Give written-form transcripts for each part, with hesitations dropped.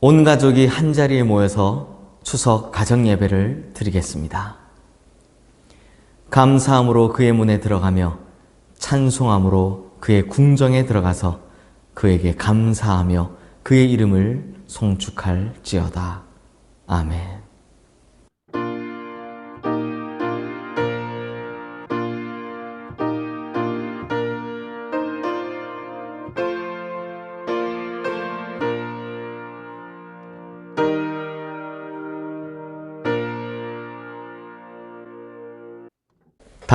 온 가족이 한자리에 모여서 추석 가정예배를 드리겠습니다. 감사함으로 그의 문에 들어가며 찬송함으로 그의 궁정에 들어가서 그에게 감사하며 그의 이름을 송축할지어다. 아멘.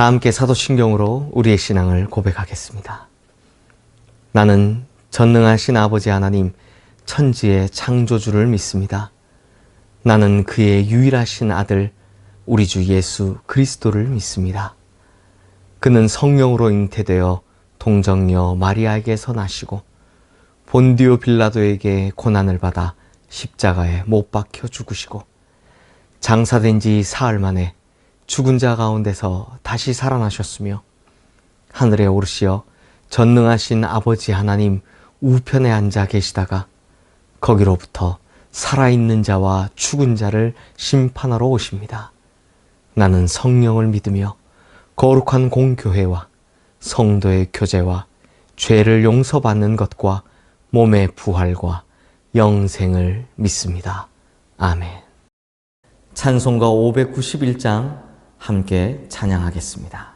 다 함께 사도신경으로 우리의 신앙을 고백하겠습니다. 나는 전능하신 아버지 하나님, 천지의 창조주를 믿습니다. 나는 그의 유일하신 아들, 우리 주 예수 그리스도를 믿습니다. 그는 성령으로 잉태되어 동정녀 마리아에게서 나시고 본디오 빌라도에게 고난을 받아 십자가에 못 박혀 죽으시고 장사된 지 사흘 만에 죽은 자 가운데서 다시 살아나셨으며 하늘에 오르시어 전능하신 아버지 하나님 우편에 앉아 계시다가 거기로부터 살아있는 자와 죽은 자를 심판하러 오십니다. 나는 성령을 믿으며 거룩한 공교회와 성도의 교제와 죄를 용서받는 것과 몸의 부활과 영생을 믿습니다. 아멘. 찬송가 591장 함께 찬양하겠습니다.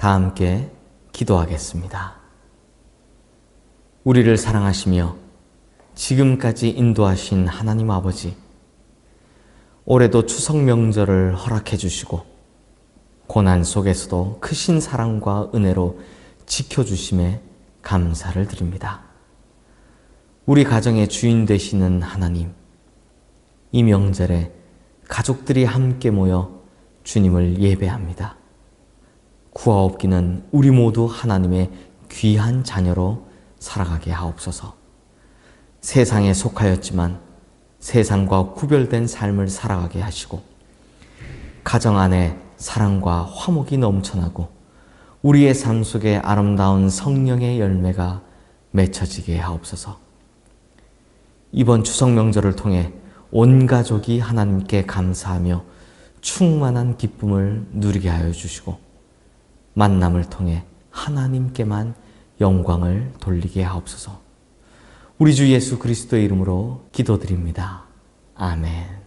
다 함께 기도하겠습니다. 우리를 사랑하시며 지금까지 인도하신 하나님 아버지, 올해도 추석 명절을 허락해 주시고 고난 속에서도 크신 사랑과 은혜로 지켜주심에 감사를 드립니다. 우리 가정의 주인 되시는 하나님, 이 명절에 가족들이 함께 모여 주님을 예배합니다. 구하옵기는 우리 모두 하나님의 귀한 자녀로 살아가게 하옵소서. 세상에 속하였지만 세상과 구별된 삶을 살아가게 하시고 가정 안에 사랑과 화목이 넘쳐나고 우리의 삶 속에 아름다운 성령의 열매가 맺혀지게 하옵소서. 이번 추석 명절을 통해 온 가족이 하나님께 감사하며 충만한 기쁨을 누리게 하여 주시고 만남을 통해 하나님께만 영광을 돌리게 하옵소서. 우리 주 예수 그리스도의 이름으로 기도드립니다. 아멘.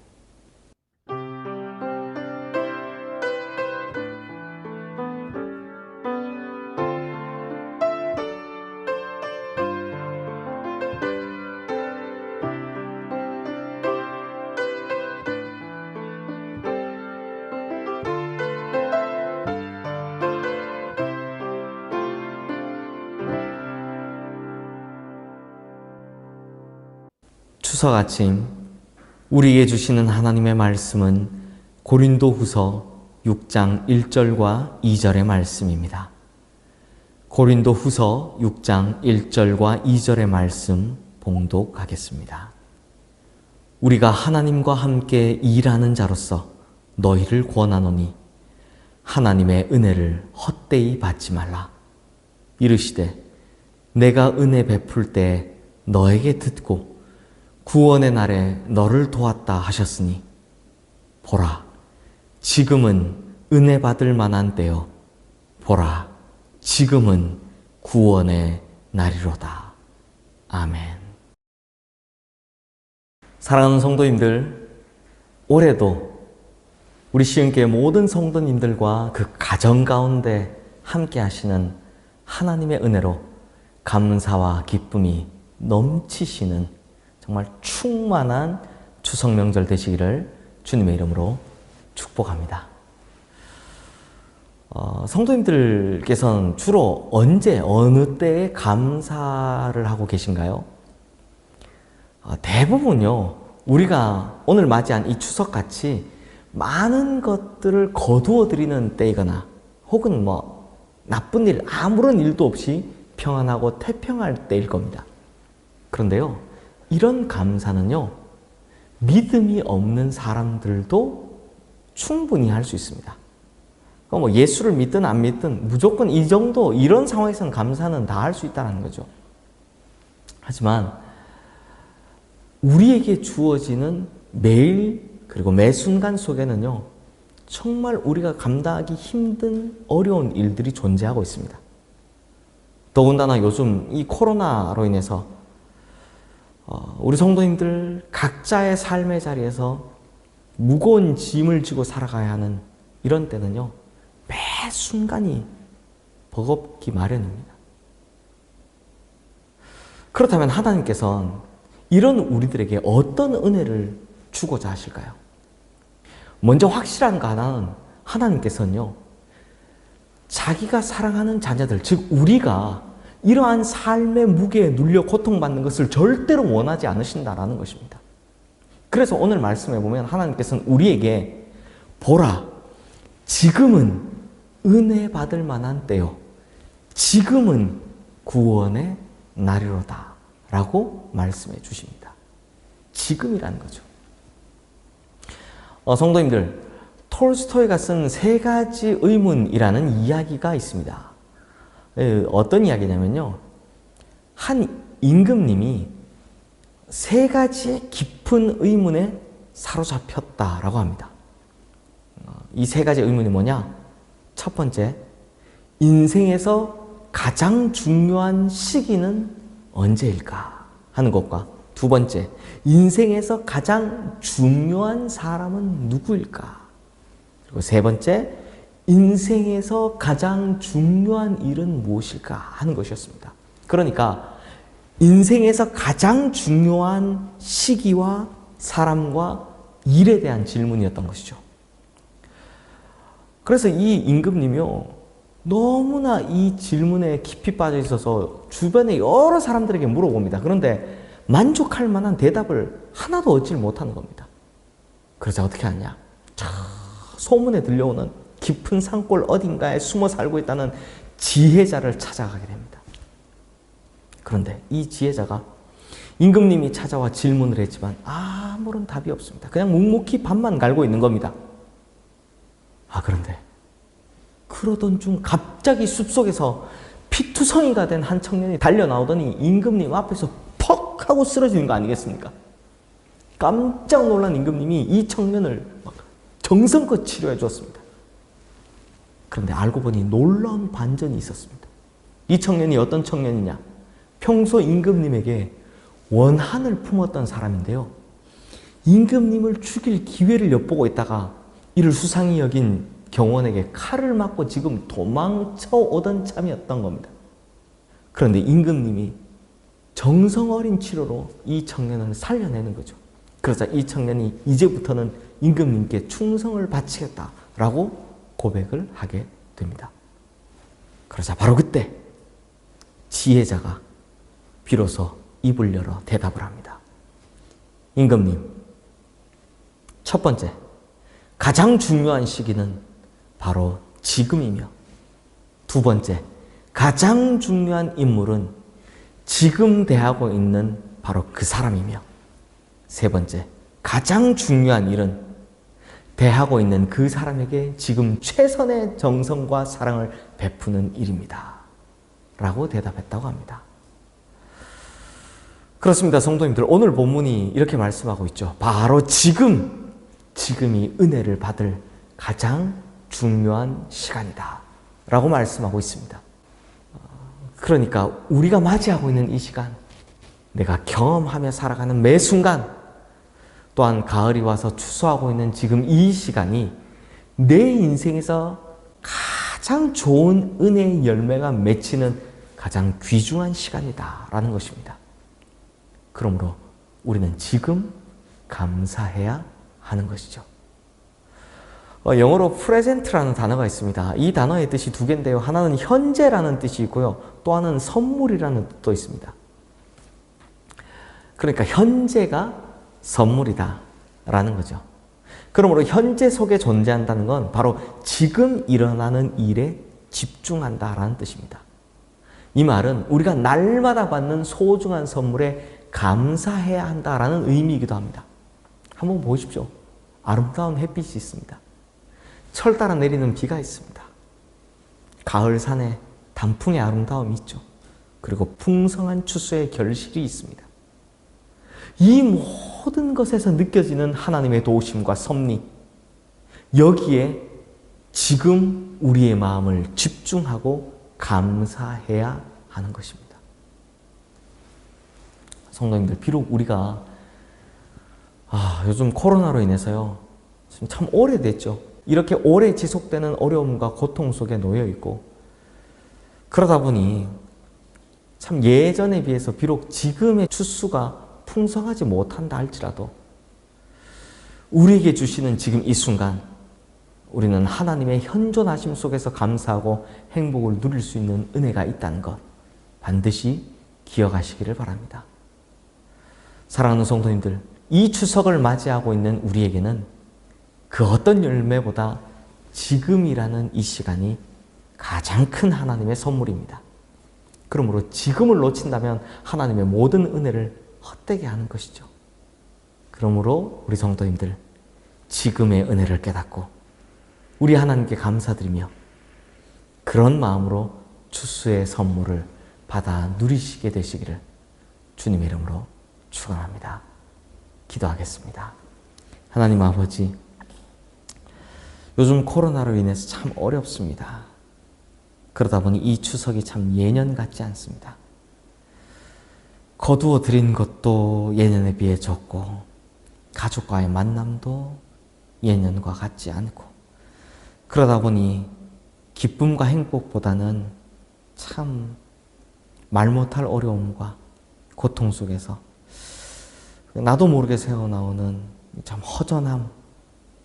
추석 아침 우리에게 주시는 하나님의 말씀은 고린도후서 6장 1절과 2절의 말씀입니다. 고린도후서 6장 1절과 2절의 말씀 봉독하겠습니다. 우리가 하나님과 함께 일하는 자로서 너희를 권하노니 하나님의 은혜를 헛되이 받지 말라. 이르시되 내가 은혜 베풀 때 너에게 듣고 구원의 날에 너를 도왔다 하셨으니 보라 지금은 은혜 받을 만한 때요 보라 지금은 구원의 날이로다. 아멘. 사랑하는 성도님들, 올해도 우리 시흥교회 모든 성도님들과 그 가정 가운데 함께 하시는 하나님의 은혜로 감사와 기쁨이 넘치시는 정말 충만한 추석 명절 되시기를 주님의 이름으로 축복합니다. 성도님들께서는 주로 언제, 어느 때에 감사를 하고 계신가요? 대부분요, 우리가 오늘 맞이한 이 추석같이 많은 것들을 거두어 드리는 때이거나 혹은 나쁜 일, 아무런 일도 없이 평안하고 태평할 때일 겁니다. 그런데요, 이런 감사는요, 믿음이 없는 사람들도 충분히 할 수 있습니다. 예수를 믿든 안 믿든 무조건 이 정도, 이런 상황에서는 감사는 다 할 수 있다는 거죠. 하지만 우리에게 주어지는 매일 그리고 매 순간 속에는요, 정말 우리가 감당하기 힘든 어려운 일들이 존재하고 있습니다. 더군다나 요즘 이 코로나로 인해서 우리 성도님들 각자의 삶의 자리에서 무거운 짐을 지고 살아가야 하는 이런 때는요, 매 순간이 버겁기 마련입니다. 그렇다면 하나님께서는 이런 우리들에게 어떤 은혜를 주고자 하실까요? 먼저 확실한 거 하나는 하나님께서는요, 자기가 사랑하는 자녀들, 즉 우리가 이러한 삶의 무게에 눌려 고통받는 것을 절대로 원하지 않으신다라는 것입니다. 그래서 오늘 말씀에 보면 하나님께서는 우리에게 보라, 지금은 은혜 받을 만한 때요, 지금은 구원의 날이로다 라고 말씀해 주십니다. 지금이라는 거죠. 성도님들, 톨스토이가 쓴 세 가지 의문이라는 이야기가 있습니다. 어떤 이야기냐면요, 한 임금님이 세 가지 깊은 의문에 사로잡혔다라고 합니다. 이 세 가지 의문이 뭐냐? 첫 번째, 인생에서 가장 중요한 시기는 언제일까 하는 것과, 두 번째, 인생에서 가장 중요한 사람은 누구일까? 그리고 세 번째, 인생에서 가장 중요한 일은 무엇일까 하는 것이었습니다. 그러니까 인생에서 가장 중요한 시기와 사람과 일에 대한 질문이었던 것이죠. 그래서 이 임금님이요, 너무나 이 질문에 깊이 빠져 있어서 주변에 여러 사람들에게 물어봅니다. 그런데 만족할 만한 대답을 하나도 얻지 못하는 겁니다. 그러자 어떻게 하냐? 소문에 들려오는 깊은 산골 어딘가에 숨어 살고 있다는 지혜자를 찾아가게 됩니다. 그런데 이 지혜자가 임금님이 찾아와 질문을 했지만 아무런 답이 없습니다. 그냥 묵묵히 밥만 갈고 있는 겁니다. 그런데 그러던 중 갑자기 숲속에서 피투성이가 된 한 청년이 달려나오더니 임금님 앞에서 퍽 하고 쓰러지는 거 아니겠습니까? 깜짝 놀란 임금님이 이 청년을 정성껏 치료해 주었습니다. 그런데 알고 보니 놀라운 반전이 있었습니다. 이 청년이 어떤 청년이냐? 평소 임금님에게 원한을 품었던 사람인데요. 임금님을 죽일 기회를 엿보고 있다가 이를 수상히 여긴 경원에게 칼을 맞고 지금 도망쳐 오던 참이었던 겁니다. 그런데 임금님이 정성 어린 치료로 이 청년을 살려내는 거죠. 그러자 이 청년이 이제부터는 임금님께 충성을 바치겠다라고 고백을 하게 됩니다. 그러자 바로 그때 지혜자가 비로소 입을 열어 대답을 합니다. 임금님, 첫 번째, 가장 중요한 시기는 바로 지금이며, 두 번째, 가장 중요한 인물은 지금 대하고 있는 바로 그 사람이며, 세 번째, 가장 중요한 일은 대하고 있는 그 사람에게 지금 최선의 정성과 사랑을 베푸는 일입니다. 라고 대답했다고 합니다. 그렇습니다. 성도님들, 오늘 본문이 이렇게 말씀하고 있죠. 바로 지금이 은혜를 받을 가장 중요한 시간이다 라고 말씀하고 있습니다. 그러니까 우리가 맞이하고 있는 이 시간, 내가 경험하며 살아가는 매 순간, 또한 가을이 와서 추수하고 있는 지금 이 시간이 내 인생에서 가장 좋은 은혜의 열매가 맺히는 가장 귀중한 시간이다라는 것입니다. 그러므로 우리는 지금 감사해야 하는 것이죠. 영어로 프레젠트라는 단어가 있습니다. 이 단어의 뜻이 두 개인데요. 하나는 현재라는 뜻이 있고요. 또 하나는 선물이라는 뜻도 있습니다. 그러니까 현재가 선물이다 라는 거죠. 그러므로 현재 속에 존재한다는 건 바로 지금 일어나는 일에 집중한다 라는 뜻입니다. 이 말은 우리가 날마다 받는 소중한 선물에 감사해야 한다라는 의미이기도 합니다. 한번 보십시오. 아름다운 햇빛이 있습니다. 철 따라 내리는 비가 있습니다. 가을 산에 단풍의 아름다움이 있죠. 그리고 풍성한 추수의 결실이 있습니다. 이 모든 것에서 느껴지는 하나님의 도우심과 섭리, 여기에 지금 우리의 마음을 집중하고 감사해야 하는 것입니다. 성도님들, 비록 우리가 요즘 코로나로 인해서요, 지금 참 오래됐죠. 이렇게 오래 지속되는 어려움과 고통 속에 놓여 있고, 그러다 보니 참 예전에 비해서 비록 지금의 추수가 풍성하지 못한다 할지라도 우리에게 주시는 지금 이 순간, 우리는 하나님의 현존하심 속에서 감사하고 행복을 누릴 수 있는 은혜가 있다는 것 반드시 기억하시기를 바랍니다. 사랑하는 성도님들, 이 추석을 맞이하고 있는 우리에게는 그 어떤 열매보다 지금이라는 이 시간이 가장 큰 하나님의 선물입니다. 그러므로 지금을 놓친다면 하나님의 모든 은혜를 헛되게 하는 것이죠. 그러므로 우리 성도님들, 지금의 은혜를 깨닫고 우리 하나님께 감사드리며 그런 마음으로 추수의 선물을 받아 누리시게 되시기를 주님의 이름으로 축원합니다. 기도하겠습니다. 하나님 아버지, 요즘 코로나로 인해서 참 어렵습니다. 그러다 보니 이 추석이 참 예년 같지 않습니다. 거두어 드린 것도 예년에 비해 적고, 가족과의 만남도 예년과 같지 않고, 그러다 보니 기쁨과 행복보다는 참 말 못할 어려움과 고통 속에서 나도 모르게 새어나오는 참 허전함,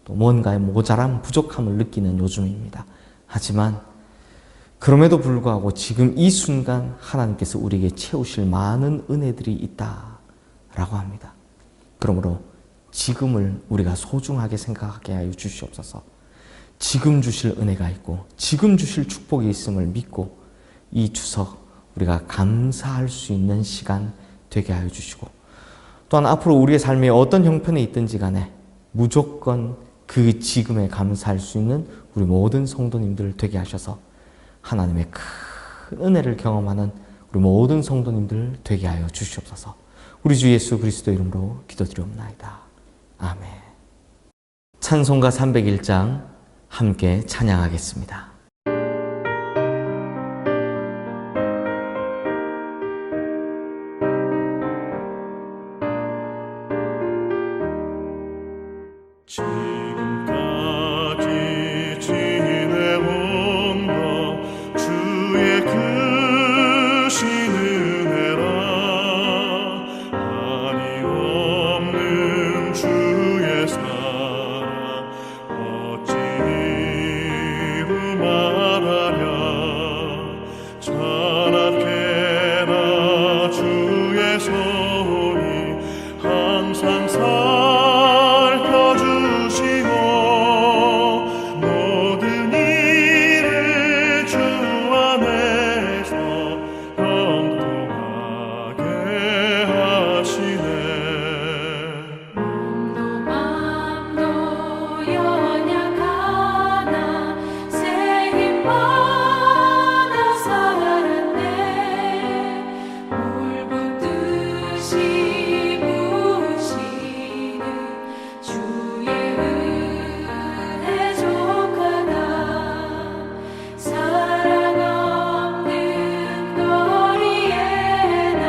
또 뭔가의 모자람, 부족함을 느끼는 요즘입니다. 하지만 그럼에도 불구하고 지금 이 순간 하나님께서 우리에게 채우실 많은 은혜들이 있다라고 합니다. 그러므로 지금을 우리가 소중하게 생각하게 하여 주시옵소서. 지금 주실 은혜가 있고 지금 주실 축복이 있음을 믿고 이 추석 우리가 감사할 수 있는 시간 되게 하여 주시고, 또한 앞으로 우리의 삶에 어떤 형편에 있든지 간에 무조건 그 지금에 감사할 수 있는 우리 모든 성도님들 되게 하셔서 하나님의 큰 은혜를 경험하는 우리 모든 성도님들 되게 하여 주시옵소서. 우리 주 예수 그리스도 이름으로 기도드리옵나이다. 아멘. 찬송가 301장 함께 찬양하겠습니다. 지금까지 지내온 것 주의 크신 은혜라. 한이 없는 주의 사랑 어찌 이루 말하랴. 자나깨나 주의 손이 항상 살펴주시고 모든 일을 주 안에서 형통하게 하시네. 맘도 연약하나 새 힘 받아 살았네. 물붓듯이 부으시는 주의 은혜 족하다. 사랑 없는 거리에 나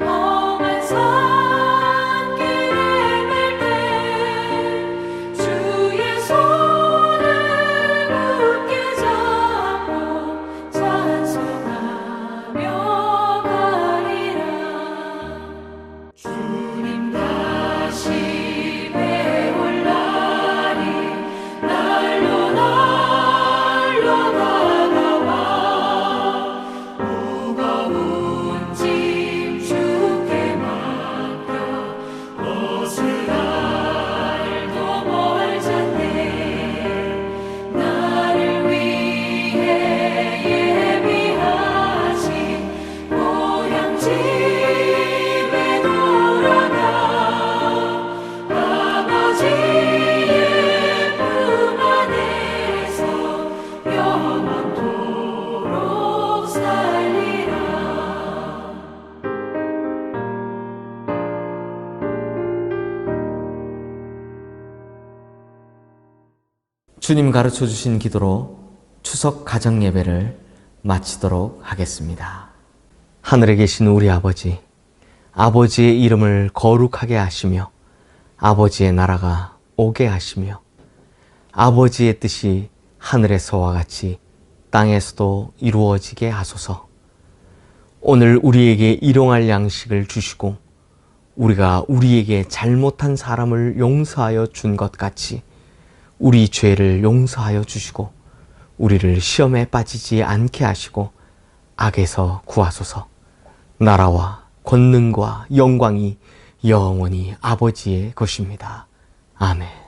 험한 산길에 맬 때 주의 손을 굳게 잡고 찬송하며 가리라. 주님 다시 배올 날이 날로 다가와. 무거운 짐 주께 맡겨 벗을 날도 멀잖네. 나를 위해 예비하신 고향 집에 돌아가 아버지의 품 안에서 영원토록 살리라. 주님 가르쳐 주신 기도로 추석 가정 예배를 마치도록 하겠습니다. 하늘에 계신 우리 아버지, 아버지의 이름을 거룩하게 하시며 아버지의 나라가 오게 하시며 아버지의 뜻이 하늘에서와 같이 땅에서도 이루어지게 하소서. 오늘 우리에게 일용할 양식을 주시고 우리가 우리에게 잘못한 사람을 용서하여 준 것 같이 우리 죄를 용서하여 주시고 우리를 시험에 빠지지 않게 하시고 악에서 구하소서. 나라와 권능과 영광이 영원히 아버지의 것입니다. 아멘.